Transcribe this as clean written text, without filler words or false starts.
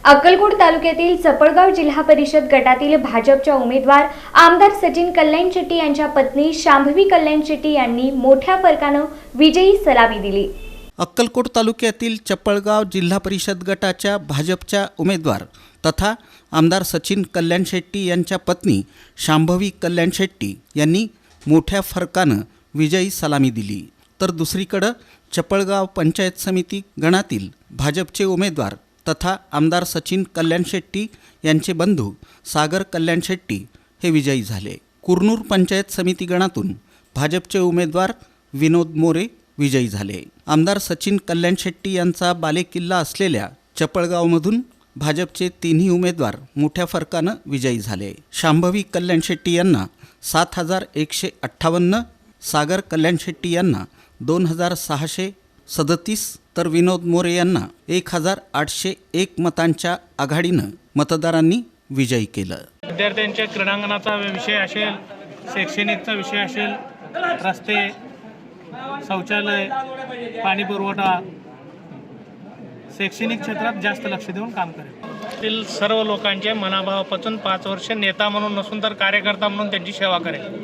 अक्कलकोट तालुक्यातील चपळगाव जिल्हा परिषद गटातील भाजपच्या उमेदवार आमदार सचिन कल्याण शेट्टी यांच्या पत्नी शांभवी कल्याण शेट्टी यांनी मोठ्या फरकाने विजयी सलामी दिली। अक्कलकोट तालुक्यातील चपळगाव जिल्हा परिषद गटाच्या भाजपच्या उमेदवार तथा आमदार सचिन कल्याण शेट्टी यांच्या पत्नी शांभवी कल्याण शेट्टी यांनी मोठ्या फरकाने विजयी सलामी दिली। तर दुसरीकडे चपळगाव पंचायत समिती गणातील भाजपचे उमेदवार तथा आमदार सचिन कल्याण शेट्टी यांचे बंधू सागर कल्याण शेट्टी हे विजयी झाले। कुरनूर पंचायत समिती गणातून भाजपचे उमेदवार विनोद मोरे विजयी झाले। आमदार सचिन कल्याण शेट्टी यांचा बालेकिल्ला असलेल्या चपळगावमधून भाजपचे तिन्ही उमेदवार मोठ्या फरकाने विजयी झाले। शांभवी कल्याण शेट्टी यांना 7,158, सागर कल्याण शेट्टी यांना 2,637 तर विनोद मोरे यांना 1,801 मतांच्या आघाडीनं मतदारांनी विजयी केलं। विद्यार्थ्यांच्या क्रीडांगणाचा विषय असेल, शैक्षणिकचा विषय असेल, रस्ते, शौचालय, पाणी पुरवठा, शैक्षणिक क्षेत्रात जास्त लक्ष देऊन काम करेल। सर्व लोकांच्या मनाभावापासून 5 वर्ष नेता म्हणून नसून तर कार्यकर्ता म्हणून त्यांची सेवा करेल।